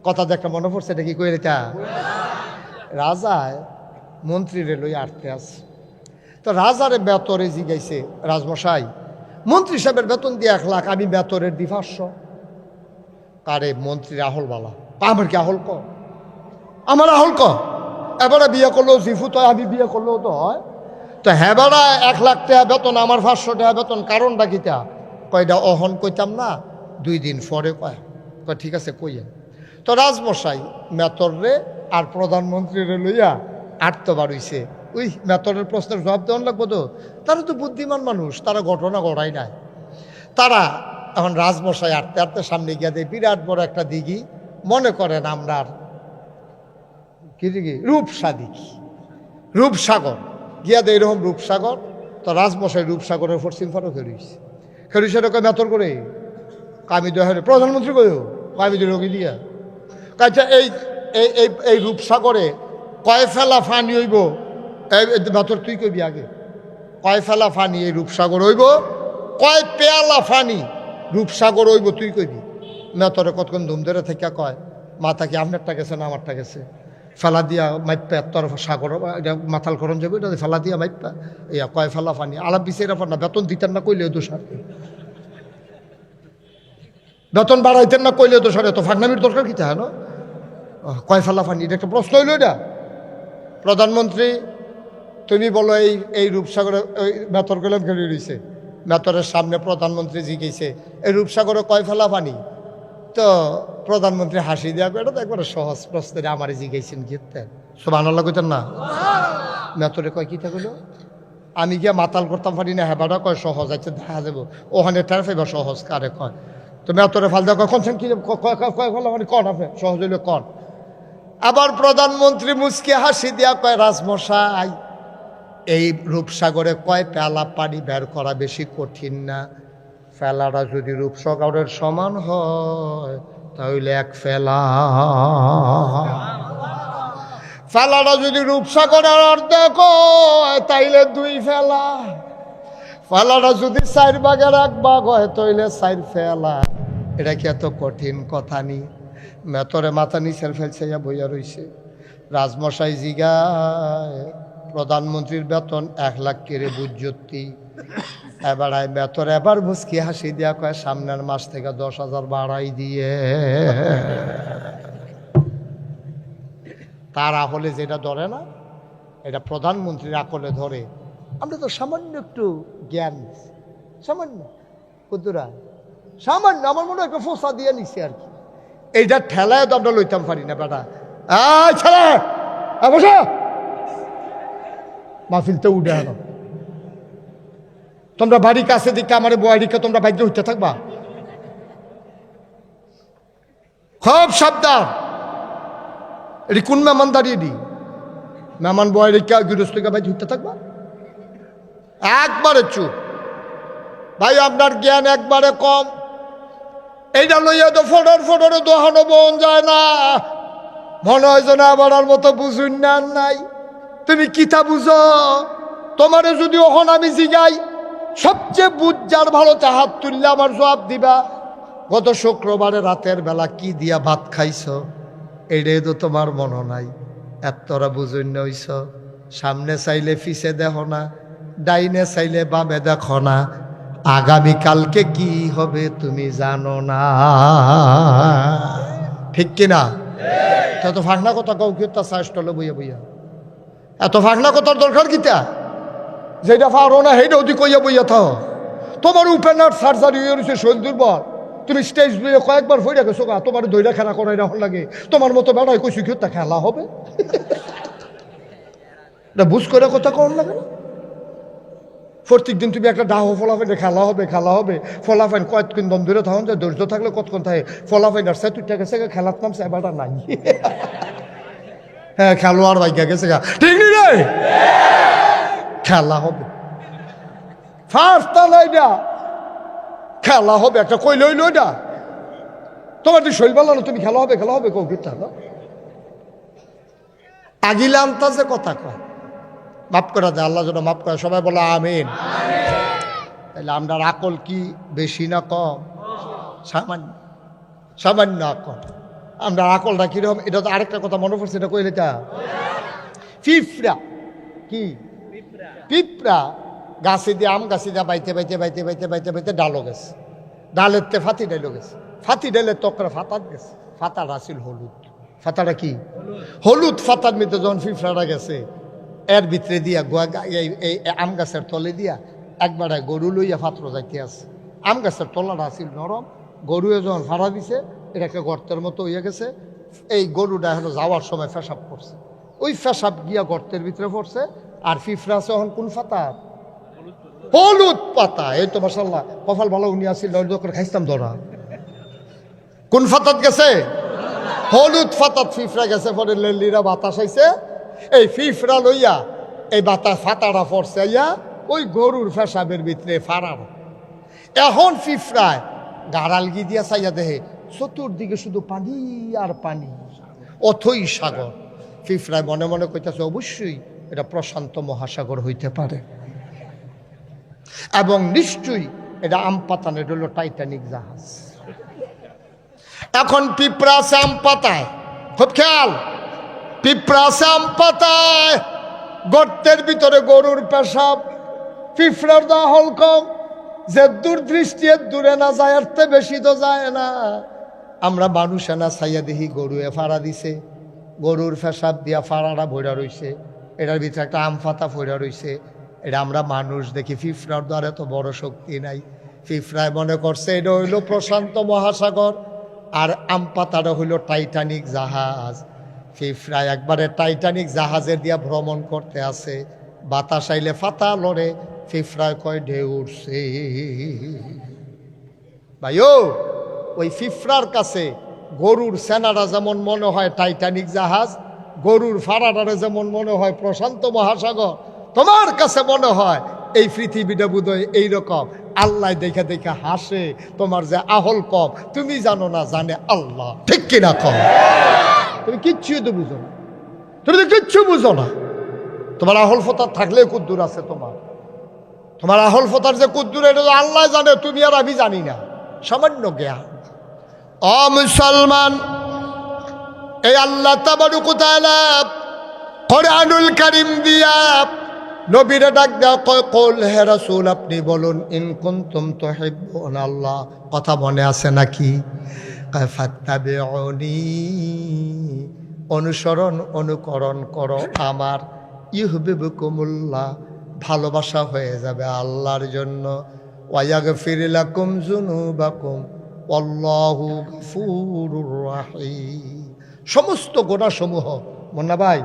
কথা একটা মনে পড়ছে, এটা কি কইলে তা রাজায় মন্ত্রীরে লই আটতে আছে। তো রাজারে বেতরে জিগাইছে, রাজমশাই মন্ত্রী সাহেবের বেতন দিয়ে 1 লাখ, আমি বেতরের দি 500। কারে মন্ত্রীর আহল বালা, আমার কি আহল ক, আমার আহল ক, এবারে বিয়ে করলেও জিফু তো, আমি বিয়ে করলেও তো হয়। তো হ্যাঁ বেড়া 1 লাখ টাকা বেতন, আমার 500 টাকা বেতন, কারণটা কিটা? কয়টা অহন কইতাম না, 2 দিন পরে কয় ঠিক আছে কইয়া। তো রাজমশাই মেতরে আর প্রধানমন্ত্রীরে লইয়া আটতে বাড়ইছে। ওই মেতরের প্রশ্নের জবাব দেওয়ান লাগবো তো, তারা তো বুদ্ধিমান মানুষ, তারা ঘটনা ঘটাই নাই। তারা এখন রাজমশাই আটতে আটতে সামনে গিয়া দেয় বিরাট বড় একটা দিঘি, মনে করেন আমরার কি দিঘি, রূপসাগর গিয়া দেয় এরকম রূপসাগর। তো রাজমশাই রূপসাগরের উপর সিলফারও খেলুইছে, খেলুইছে মেতর করে কামি দেওয়া হয় প্রধানমন্ত্রী কয়েও কামি দিয়ে রোগী দিয়া কাছে এই এই এই রূপসাগরে কয় ফেলা ফানি হইব, মেতর তুই কইবি আগে, কয় ফেলা ফানি এই রূপসাগর হইব, কয় পেয়ালা ফানি রূপসাগর হইব তুই কইবি। মেতরে কতক্ষণ ধুম ধরে থেকে কয়, মাথা কি আপনারটা গেছে না আমারটা গেছে, ফেলা দিয়া মাইপা তোর সাগর মাথাল করণ যাবে, এটা ফেলা দিয়া মাইপা ইয়া কয় ফেলা ফানি আলাপ বিচারা পার না, বেতন দিতেন না কইলেও দোষার, বেতন বাড়াইতেন না কইলেও দোষার, এত ফাঁকনামির দরকার কি তাহলে কয় ফেলা ফানি, এটা একটা প্রশ্ন হইল। এটা প্রধানমন্ত্রী তুমি বলো এই রূপসাগরে ওই মেতর গেলাম খেলে রয়েছে, মেতরের সামনে প্রধানমন্ত্রী জিজ্ঞেসে এই রূপসাগরে কয় ফেলা পানি? তো প্রধানমন্ত্রী হাসি দেওয়া, এটা তো একবারে সহজ প্রশ্নের আমারে জিজ্ঞেসেন গিয়েতেন, সুবহানাল্লাহ কইতেন না? মেতরে কয় কি থাকলো, আমি গিয়া মাতাল করতাম পারি না, হেবাটা কয় সহজ আছে দেখা যাবো, ওখানে টার্ফ এবার সহজ কারে কয়। তো মেতরে ফাল দেওয়া কনছেন কি মানে কন আপনি সহজ হইলে কন। আবার প্রধানমন্ত্রী মুচকে হাসি দিয়া কয় রাজমশাই এই রূপসাগরে কয় পেয়ালা পানি বের করা বেশি কঠিন না, ফেলাটা যদি রূপসাগরের সমান হয় তাহলে 1 ফেলা, ফেলাটা যদি রূপসাগরের অর্ধেক হয় তাইলে 2 ফেলা, ফেলাটা যদি 4 ভাগের 1 ভাগ হয় তাইলে 4 ফেলা। এটা কি এত কঠিন কথা নি? মেতরে মাথা নিচের ফেলছে বইয়া রইছে। রাজমশাই জিগায় প্রধানমন্ত্রীর বেতন 1 লাখ কেড়ে বুঝতি, এবার বেতন এবার মুচকি হাসি দিয়া কয় সামনের মাস থেকে 10,000 বাড়াই দিয়ে। তার আকলে যেটা ধরে না, এটা প্রধানমন্ত্রীর আকলে ধরে। আমরা তো সামান্য একটু জ্ঞান, সামান্য কুতুরা সামান্য, আমার মনে হয় একটা ফোসা দিয়ে নিছি আর কি, এইটা ঠেলায় তো আমরা লইতাম পারি না। বেটা ছেলে বসা, মাহফিলতে উঠে আনো, তোমরা বাড়ি কাছে দিকে আমার বয়ারিকে তোমরা বাইরে উঠতে থাকবা, খুব সাবধান। এটি কোন মেহমান দাঁড়িয়ে দি, মেহমান বয়ারিকা গৃহস্থকে বাইরে উঠতে থাকবা, একবারে চুপ। ভাই আপনার জ্ঞান একবারে কম, এইটা লইয়া তো ফটোরে দোহানো বোন যায় না, মনে হয় যেন আবার মতো বুঝুন না নাই। তুমি কিতা বুঝো? তোমারে যদি ওখানে আমি জিগাই সবচেয়ে বুঝার ভালো হাত তুললে আমার জবাব দিবা, গত শুক্রবারে রাতের বেলা কি দিয়া ভাত খাইছ, এইটাই তো তোমার মনে নাই। এতটা বুঝুন হইছ, সামনে চাইলে পিছে দেখো না, ডাইনে চাইলে বামে দেখো না, আগামীকালকে কি হবে তুমি জানো না, ঠিক কিনা? এত ফাঁকনা কথা কাউ কি তা চাষটলে বইয়া বইয়া, এত ফাঁকনা কথার দরকার কিতা? যেটা পারো না সেইটা অতি কইয়া বইয়া থাও। তোমার উপেনার সার্জারি হয়ে রয়েছে শরীর দুর্বল, তুমি স্টেজ দিয়ে কয়েকবার ফইরা গেছো, তোমার দইরা খেলা করাই রাখুন লাগে, তোমার মতো বেড়ায় কইছি কি তা খেলা হবে? এটা বুঝ করে কথা কন লাগে না? প্রত্যেক দিন তুমি একটা ডাহ ফলাফাইনে খেলা হবে ফলাফাইন কয়েকদিন দম ধরে থাকুন, যে ধৈর্য থাকলে কতক্ষণ থাকে ফলাফাইন আর সে তুই গেছে খেলার নাম সেবাটা নাই। হ্যাঁ খেলোয়াড় ভাইগা গেছে গা, ঠিক নি রে? খেলা হবে ফার্স্ট না, খেলা হবে একটা কই লইল এটা তোমার তুই শৈল না, তুমি খেলা হবে কৌ কিতা আগিলে আনতাছে কথা কয়, মাফ করা যায়, আল্লাহ যেন মাফ করে, সবাই বলো আমিন। তাহলে আমরা আকল কি বেশি না কম? সামান্য আকল। আমরা আকলটা কিরকম, এটা তো আরেকটা কথা মনে পড়ছে, এটা কইলে তা পিঁপড়া কি পিঁপড়া গাছে দিয়ে আম গাছে দিয়ে বাইতে বাইতে বাইতে বাইতে বাইতে বাইতে ডালো গেছে, ডালের তে ফাতি ডাইলো গেছে, ফাতি ডাইলে তকরা ফাতাত গেছে, ফাতার আসিল হলুদ, ফাতাটা কি হলুদ, ফাতার মধ্যে যখন পিঁপড়াটা গেছে এর ভিতরে দিয়া এই আম গাছের তলে দিয়া একবারে গরু লইয়া পাত্র যাইতে আছে, আম গাছের তলাটা আসিল নরম, গরুয়ে যখন ফাড়া দিছে এটাকে গর্তের মতো হইয়া গেছে, এই গরুটা হলো যাওয়ার সময় পেশাব করছে, ওই পেশাব গিয়া গর্তের ভিতরে পড়ছে, আর পিঁপড়া আছে এখন কোন পাতা হলুদ পাতা। এই তো মাশাআল্লাহ কপাল ভালো, উনি আসিল খাইতাম ধরা, কোন ফাতাত গেছে হলুদ ফাতাত পিঁপড়া গেছে, পরে লেলিরা বাতাস আইছে, এই পিঁপড়া লইয়া এই বাতাস ফাতাটা পড়ছে ইয়া ওই গরুর পেশাবের ভিতরে ফাড়ার। এখন পিঁপড়ায় গাড়াল গি দিয়া চাইয়া দেহে চতুর্দিকে শুধু পানি আর পানি, অথই সাগর। পিঁপড়ায় মনে মনে কইতাছে অবশ্যই এটা প্রশান্ত মহাসাগর হইতে পারে, এবং নিশ্চয়ই এটা আম পাতানো, এটা হলো টাইটানিক জাহাজ। এখন পিঁপড়া আছে আম পাতায়, খুব খেয়াল, পিঁপড়া আছে আম পাতায়, গর্তের ভিতরে গরুর পেশাব, পিঁপড়ার দহল কম, যে দূরদৃষ্টি দূরে না যায় এর চেয়ে বেশি তো যায় না। আমরা মানুষ না ছাইয়া দেখি গরুয়ে ফাড়া দিছে, গরুর পেশাব দিয়া ফাড়াটা ভরা রইছে, এটার ভিতরে একটা আম পাতা ভরা রইছে, এটা আমরা মানুষ দেখি। পিঁপড়ার দ্বারা তো বড় শক্তি নাই, পিঁপড়ায় মনে করছে এটা হইল প্রশান্ত মহাসাগর, আর আম পাতাটা হইল টাইটানিক জাহাজ। পিঁপড়ায় একবারে টাইটানিক জাহাজের দিয়া ভ্রমণ করতে আছে, বাতাস আইলে ফাতা লড়ে, পিঁপড়ায় কয় ঢেউ উঠছে। ভাইও ওই পিঁপড়ার কাছে গরুর সেনারা যেমন মনে হয় টাইটানিক জাহাজ, গরুর ফাড়াটারে যেমন মনে হয় প্রশান্ত মহাসাগর, তোমার কাছে মনে হয় এই পৃথিবীটা বোধহয় এইরকম। আল্লাহ দেখে দেখে হাসে, তোমার যে আহল কম, তুমি জানো না জানে আল্লাহ, ঠিক কিনা কম? তুমি কিচ্ছু তো বুঝো না, তুমি তো কিচ্ছু বুঝো না। তোমার আহল ফতার থাকলে কুদ্দুর আছে, তোমার আহল ফতার যে কুদ্দুর এটা আল্লাহ জানে, তুমি আর আমি জানি না, সামান্য জ্ঞান। ও মুসলমান, এই আল্লাহ তাবারক ওয়া তাআলা কোরআনুল কারীম দিয়া নবীরে ডাক দেওয়া, কয় কুল হে রাসূল আপনি বলুন, ইন কুনতুম তুহিব্বুনা আল্লাহ, কথা মনে আছে নাকি? কয় ফাত্তাবিউনি, অনুসরণ অনুকরণ করো আমার, ইউহিব্বুকুমুল্লাহ, ভালোবাসা হয়ে যাবে আল্লাহর জন্য, ওয়া ইয়াগফির লাকুম যুনুবাকুম আল্লাহু গফুরুর রহিম। সমস্ত গুনাহসমূহ, মুন্না ভাই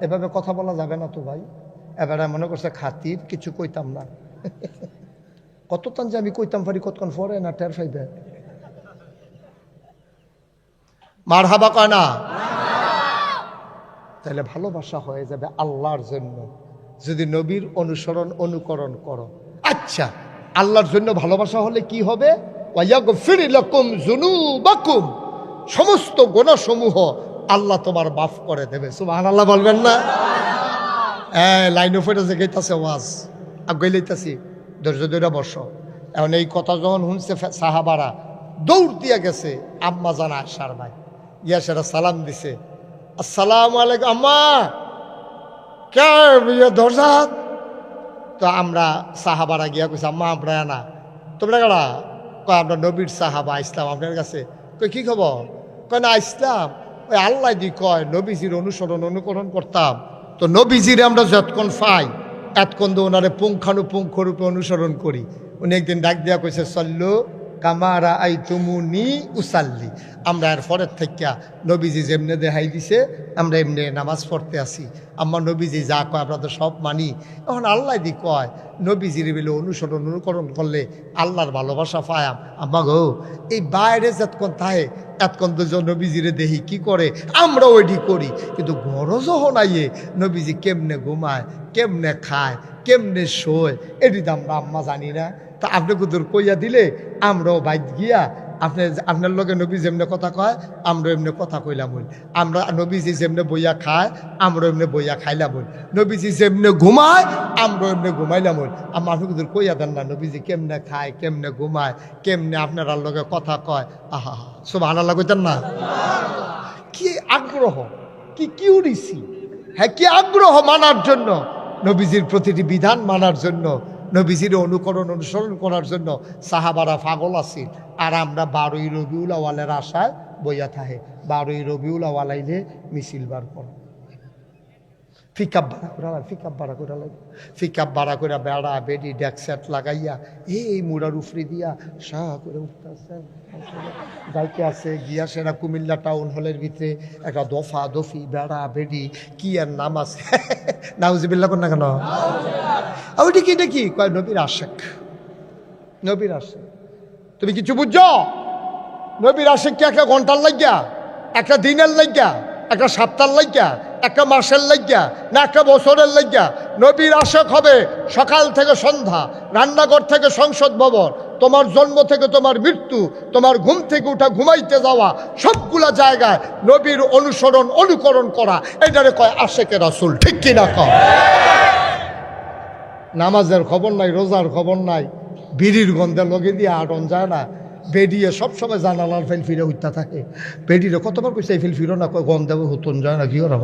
এভাবে কথা বলা যাবে না তো ভাই, এবারে মনে করছে খাতির কিছু কইতাম না, কতক্ষণ যে আমি কইতাম পারি কতক্ষণ পরে না টের ফাইবে। মারহাবা কয় না? তাহলে ভালোবাসা হয়ে যাবে আল্লাহর জন্য যদি নবীর অনুসরণ অনুকরণ করো। আচ্ছা, আল্লাহর জন্য ভালোবাসা হলে কি হবে? ওয়ায়াগফির লাকুম যুনুবাকুম, সমস্ত গুনাহসমূহ আল্লাহ তোমার মাফ করে দেবে। সুবহানাল্লাহ বলবেন না? লাইন অফ এটা যে গেইতাছে ওয়াজ আগাইলাইতাছি, ধৈর্য ধরে বসো। এখন এই কথা যখন শুনছে সাহাবারা দৌড় দিয়া গেছে আম্মা জানা আয়সার ভাই, ইয়া সেরা সালাম দিছে, আসসালামু আলাইকুম আম্মা, কে ধরসাত? তো আমরা সাহাবারা গিয়া কইছে আম্মা আমরা না, তোমরা কারা? কয় আমরা নবীর সাহাবা ইসলাম আপনার কাছে। কই কি খবর? কয় না ইসলাম ওই আল্লাহ দি কয় নবীজির অনুসরণ অনুকরণ করতাম, তো নবীজির আমরা যতক্ষণ পাই এতক্ষণ তো ওনারে পুঙ্খানুপুঙ্খ রূপে অনুসরণ করি। উনি একদিন ডাক দিয়া কইছে সল্লু কামারা আই তুমুনি উসাল্লি, আমরা এর পরের থেকে নবীজি যেমনে দেখাই দিছে আমরা এমনি নামাজ পড়তে আসি। আমার নবীজি যা কয় আমরা তো সব মানি। এখন আল্লাহ দি কয় নবীজির বেলে অনুসরণ অনুকরণ করলে আল্লাহর ভালোবাসা পায়াম। আম্মা গো, এই বাইরে যতক্ষণ থাকে এতক্ষণ তো নবীজিরে দেখি কি করে আমরা ওইটি করি, কিন্তু গরজও হনাইয়ে নবীজি কেমনে ঘুমায়, কেমনে খায়, কেমনে শোয়, এটি তো আমরা আম্মা জানি না। তা আপনি কুদুর কইয়া দিলে আমরাও বাইত গিয়া আপনার লগে নবী যেমনে কথা কয় আমরা এমনি কথা কইলাম বল। আমরা নবীজি যেমনে বইয়া খায় আমরা এমনি বইয়া খাইলাম বল। নবীজি যেমনে ঘুমায় আমরা এমনি ঘুমাইলাম বল। আমার আপনি কুদুর কইয়া দেন না নবীজি কেমনে খায় কেমনে ঘুমায় কেমনে আপনার লগে কথা কয়। আহা সুবহানাল্লাহ কইতেন না? কি আগ্রহ, কি কিউরিসি, হ্যাঁ কি আগ্রহ মানার জন্য, নবীজির প্রতিটি বিধান মানার জন্য, নবীজির অনুসরণ করার জন্য সাহাবারা পাগল আছিল। আর আমরা 12ই রবিউল আউয়ালের আশায় বইয়া থাহে। 12ই রবিউল আউয়াল আইলে মিছিল বার কর, পিকআপ ভাড়া করে বেড়া বেডি ডেকসেট লাগাইয়া এই মুড়ার উফরি দিয়া শাহ করে উঠতেছে যাইতে আছে গিয়া সেরা কুমিল্লা টাউন হলের ভিতরে একটা দফা দফি বেড়া বেডি কি আর নাম আছে নাউজিবিল্লাহ কর না কেন ওইটা কি দেখি কয় নবীর আশেক, নবীর আশেক। তুমি কিছু বুঝছো? নবীর আশেক কি একটা ঘন্টার লাগিয়া, একটা দিনের লাগিয়া, একটা সপ্তাহের লাগিয়া, একটা মাসের লাগিয়া, না একটা বছরের লাগিয়া? নবীর আশেক হবে সকাল থেকে সন্ধ্যা, রান্নাঘর থেকে সংসদ ভবন, তোমার জন্ম থেকে তোমার মৃত্যু, তোমার ঘুম থেকে উঠা ঘুমাইতে যাওয়া, সবগুলা জায়গায় নবীর অনুকরণ করা, এটারে কয় আশেকে রাসূল। ঠিক কিনা কয়? নামাজের খবর নাই, রোজার খবর নাই, বিড়ির গন্ধে লগে দিয়ে আটন যায় না, বেডিয়ে সবসময় জানালার ফেল ফিরে উঠতে থাকে। বেডিরে কতবার কইছে এই ফেল ফিরো না, কয় গন্ধে হুতন যায় না, কি ওরা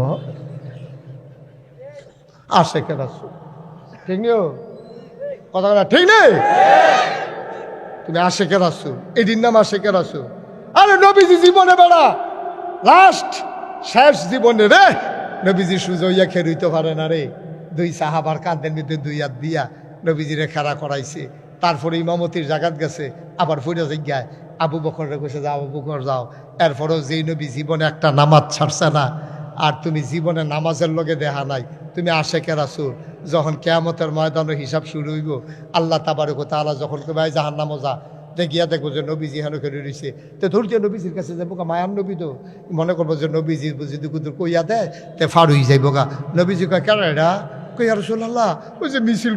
আশেকে রাসূল। ঠিক নেই কথা না? ঠিক নেই? তুমি আশেকে রাসূল, এদিন নাম আশেকে রাসূল। আরে নবীজি জীবনে বেড়া লাস্ট শেষ জীবনে রে নবীজি সুজইয়া খেয়ে হইতে পারে না রে। 2 সাহাবার কাঁধের মধ্যে 2 হাত দিয়া নবীজিরে খাড়া করাইছে। তারপরে ইমামতির জাগাত গেছে, আবার ফিরে যাই আবু বকরে কইছে যাও আবু বকর যাও। এরপরেও যেই নবী জীবনে একটা নামাজ ছাড়ছে না, আর তুমি জীবনে নামাজের লগে দেখা নাই, তুমি আশেকে রাসূল। যখন কিয়ামতের ময়দানে হিসাব শুরু হইব, আল্লাহ তাবারক ওয়া তাআলা যখন কবে জাহান্নামে যা দেখিয়া দেখবো যে নবীজি হেন করে রয়েছে, তো ধরতে নবীজির কাছে যাবো গা, মায়ার নবী তো মনে করবো যে নবীজি যদি কুদুর কইয়া দেয় তে ফার হয়ে যাইব গা। নবীজি কয় কেন এটা? কই আর রাসূলুল্লাহ ওই যে মিছিল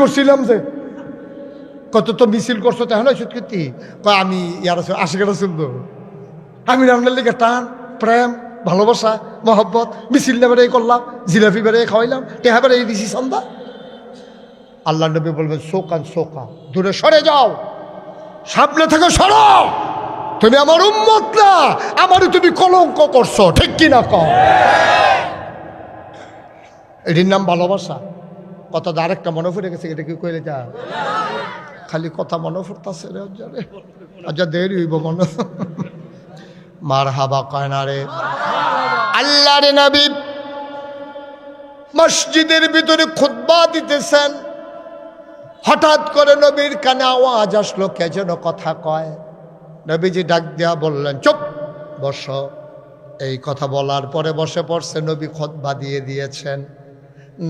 করছিলাম যে কত তো মিছিল করছো তাহলে সত্যি কয় আমি ইয়ার আশেকে রাসূল তো আমি রান্নার লেগে টান প্রেম ভালোবাসা মহব্বত মিছিল বেড়ে করলাম, জিলাপি বেড়ে খাওয়াইলাম, টেহা বেড়ে দিছি সন্ধ্যা। আল্লাহ নবী বলবেন শোকান শোকা, দূরে সরে যাও, সামনে থেকে সরো, তুমি আমার উম্মত না, আমারও তুমি কলঙ্ক করছো। ঠিক কিনা কও? এটির নাম ভালোবাসা। কথা আরেকটা মনে পড়ে গেছে, এটা কি কইলে যা খালি কথা মনে পড়তাছে রে, আচ্ছা দেরি হইব মনে মার হাবা কয় না রে। আল্লাহর নবী মসজিদের ভিতরে খুতবা দিতেছেন, হঠাৎ করে নবীর কানে আওয়াজ আসলো, কে যেন কথা কয়। নবীজি ডাক দিয়া বললেন চুপ বসো। এই কথা বলার পরে বসে পড়ছে। নবী খুতবা দিয়ে দিয়েছেন,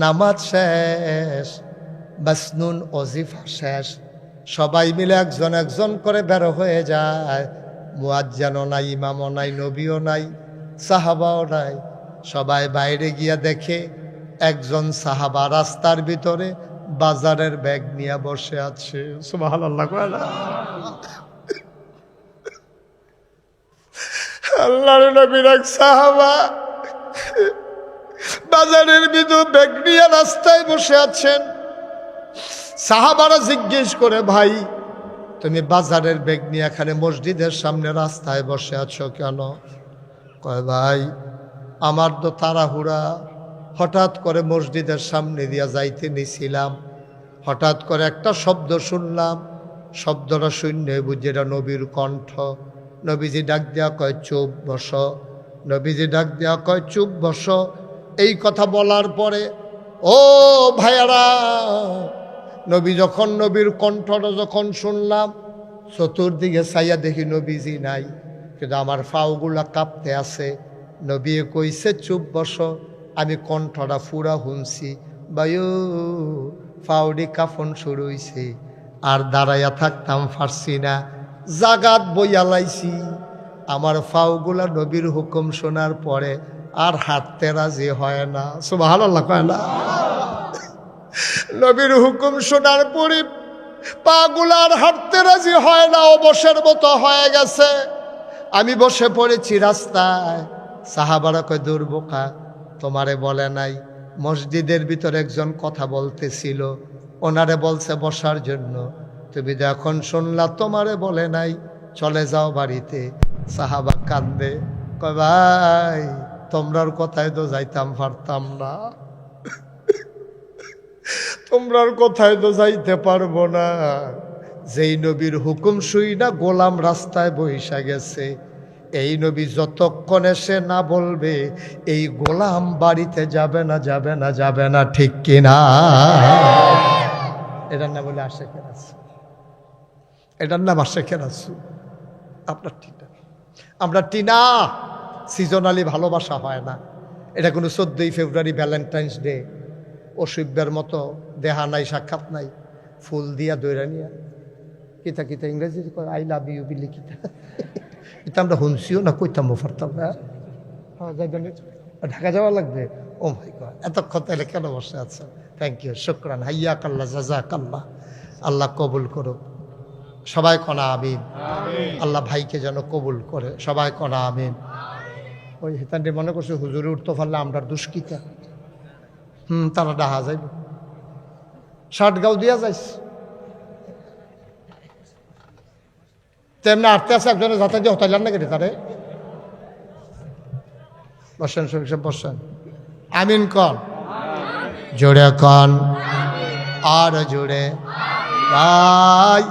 নামাজ শেষ, মাসনুন ওজিফা শেষ, সবাই মিলে একজন একজন করে বের হয়ে যায়। মুয়াজ্জিনও নাই, ইমামও নাই, নবীও নাই, সাহাবাও নাই। সবাই বাইরে গিয়া দেখে একজন সাহাবা রাস্তার ভিতরে বাজারের ব্যাগ নিয়ে বসে আছে। সুবহানাল্লাহ কয় না? আল্লাহর নবীর এক সাহাবা বাজারের ভিতর ব্যাগ নিয়ে রাস্তায় বসে আছেন। সাহাবারা জিজ্ঞেস করে, ভাই তুমি বাজারের ব্যাগ নিয়ে এখানে মসজিদের সামনে রাস্তায় বসে আছো কেন? কয় ভাই আমার তো তাড়াহুড়া, হঠাৎ করে মসজিদের সামনে দিয়া যাইতে নিছিলাম, হঠাৎ করে একটা শব্দ শুনলাম, শব্দটা শুনে বুঝি এটা নবীর কণ্ঠ। নবীজি ডাক দেওয়া কয় চুপ বসো, নবীজি ডাক দেওয়া কয় চুপ বসো। এই কথা বলার পরে ও ভাইয়ারা, নবীর কণ্ঠটা যখন শুনলাম, চতুর্দিকে চাইয়া দেখি নবীজি নাই, কিন্তু আমার পাওগুলা কাঁপতে আছে। নবী কইছে চুপ বসো, আমি কণ্ঠটা ফুরা শুনছি, বায়ু ফাউডি কাফন শুরু হইছে, আর দাঁড়াইয়া থাকতাম পারছি না, জাগাত বইয়া লাইছি। আমার ফাউগুলা নবীর হুকুম শোনার পরে আর হাঁটতে রাজি হয় না। সুবহানাল্লাহ কয় না? নবীর হুকুম শোনার পরে পাগুলার হাঁটতে রাজি হয় না, অবসের মতো হয়ে গেছে। আমি বসে পড়েছি রাস্তায়। সাহাবারা কয়, দূর বোকা, তোমারে বলে নাই? মসজিদের ভিতরে একজন কথা বলতেছিল, ওনারে বলছে বসার জন্য, তুমি যখন শুনলা তোমারে বলে নাই, চলে যাও বাড়িতে। সাহাবা কান্দে, কয় ভাই তোমরার কথায় তো যাইতাম পারতাম না, তোমরার কথায় তো যাইতে পারবো না। যেই নবীর হুকুম শুই না গোলাম রাস্তায় বইসা গেছে, এই নবী যতক্ষণ এসে না বলবে এই গোলাম বাড়িতে যাবে না, যাবে না, যাবে না, ঠিক কিনা? এটার নাম বলে আশেকের রাসূল, এটার নাম আশেকের রাসূল। আপনার টিনা, আমরা টিনা। সিজনালি ভালোবাসা হয় না। এটা কোনো 14ই ফেব্রুয়ারি ভ্যালেন্টাইন্স ডে অসভ্যের মতো দেহা নাই, সাক্ষাৎ নাই, ফুল দিয়া দৈরা নিয়া কিতা কিতা ইংরেজি আই লাভ ইউ বিলি কিতা, এটা আমরা শুনছিও না, কইতাম পারতাম না। ঢাকা যাওয়া লাগবে? ও মাই গড, এতক্ষণ তাহলে কেন বসে আছেন? থ্যাংক ইউ, শুকরান, হাইয়া কাল্লা, জাজাক আল্লাহ। আল্লাহ কবুল করুক। সবাই কনা আমিন। আল্লাহ ভাইকে যেন কবুল করে, সবাই কনা আমিন। ওই হেতানটি মনে করছে হুজুরে উঠতে পারলে আমরা দুষ্কিতা। তারা ডাহা যাইব, 60 গাও দিয়া যাইছে। তেমনি আটতে আছে একজনের যাতে দিয়ে হতাইলাম না কেটে তারে। বসেন সব বসেন, আমিন কন, জোরে কন, আর জোরে। ভাই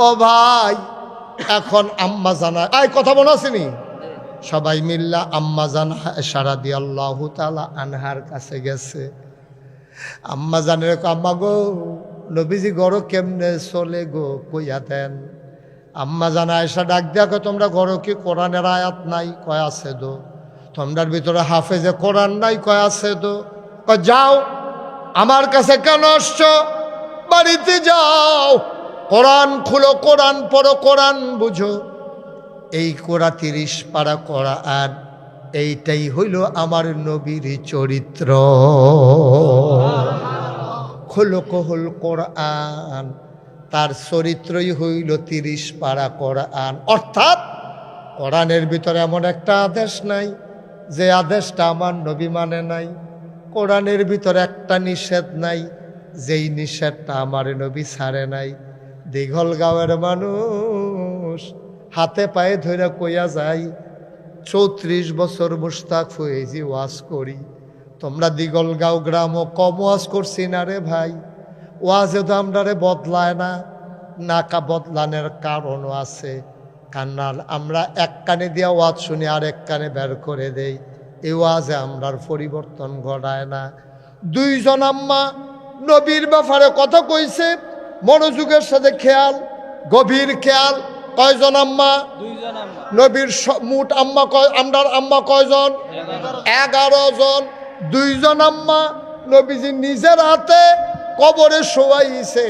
ও ভাই, এখন আম্মা জানা কথা মনে আসেনি? সবাই মিল্লা আম্মা জান আয়েশা রাদিয়াল্লাহু তাআলা আনহার কাছে গেছে। আম্মা জানের, আম্মা গো, নবীজি গরো কেমনে চলে গো, কইয়া দেন। আম্মা জান আয়েশা ডাক দিয়া কয়, তোমরা গরো কি কোরআনের আয়াত নাই? কয় আছে দো। তোমরার ভিতরে হাফেজে কোরআন নাই? কয় আছে দো। কয় যাও, আমার কাছে কেন আসছো? বাড়িতে যাও, কোরআন খুলো, কোরআন পড়ো, কোরআন বুঝো। এই কোরা 30 পারা কোরআন, এইটাই হইল আমার নবীর চরিত্র। খুলুকুল কোরআন, তার চরিত্রই হইল 30 পারা কোরআন। অর্থাৎ কোরআনের ভিতরে এমন একটা আদেশ নাই যে আদেশটা আমার নবী মানে নাই। কোরআনের ভিতরে একটা নিষেধ নাই যেই নিষেধটা আমার নবী ছাড়ে নাই। দীঘলগাঁওয়ের মানুষ হাতে পায়ে ধরে কইয়া যাই, 34 বছর মুশতাক ফয়েজি ওয়াজ করি। তোমরা দীঘলগাঁও গ্রামও কম ওয়াজ করছি না রে ভাই। ওয়াজে তো আমরা বদলায় না, নাকা বদলানোর কারণও আছে। কান্নার আমরা এক কানে দিয়া ওয়াজ শুনি আর এক কানে বের করে দেই, এই ওয়াজে আমরার পরিবর্তন ঘটায় না। 2 জন আম্মা নবীর ব্যাপারে কথা কইছে, মনোযোগের সাথে খেয়াল, গভীর খেয়াল। কয়জন আম্মা? 2 জন আম্মা। নবীর মোট আম্মা আমরার আম্মা কয়জন? 11 জন। 2 জন আম্মা নবীজি নিজের হাতে কবরে শোয়াইছে।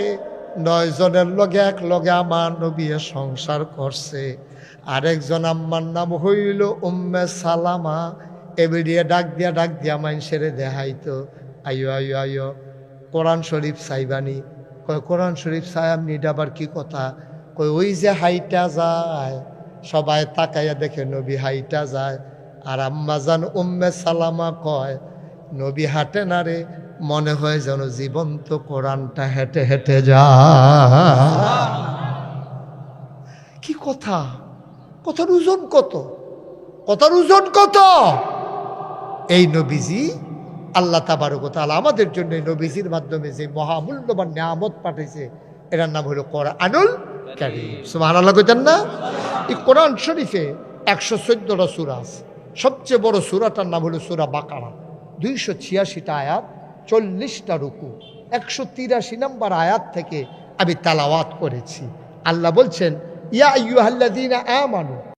9 জনের লগে এক লগে আমার নবী সংসার করছে। আরেকজন আম্মার নাম হইল উম্মে সালামা। এবিডিয়ে ডাক দিয়া মানুষের দেখাইতো, আইও আইও আইও কোরআন শরীফ চাইবানি। কয় কোরআন শরীফ চাই আপনি, এটা আবার কি কথা? কই ওই যে হাইটা যায়, সবাই তাকাইয়া দেখে নবী হাইটা যায়। আর আম্মাজান উম্মে সালামা কয়, নবী হাঁটে না রে, মনে হয় যেন জীবন্ত কোরআনটা হেঁটে হেঁটে যায়। কি কথা! কথার ওজন কত, কথার ওজন কত! এই নবীজি আল্লাহ তাবারক ওয়া তাআলা আমাদের জন্য নবীজির মাধ্যমে যে মহামূল্যবান নিয়ামত পাঠিয়েছে, এটার নাম হলো কোরআনুল কারীম। সুবহানাল্লাহ কইতেন না? এই কোরআন শরীফে 114টা সূরা আছে। সবচেয়ে বড় সূরাটার নাম হলো সূরা বাকারা। 286টা আয়াত, 40টা রুকু, 183 নম্বর আয়াত থেকে আমি তেলাওয়াত করেছি। আল্লাহ বলছেন, ইয়া আইয়ুহাল্লাযীনা আমানু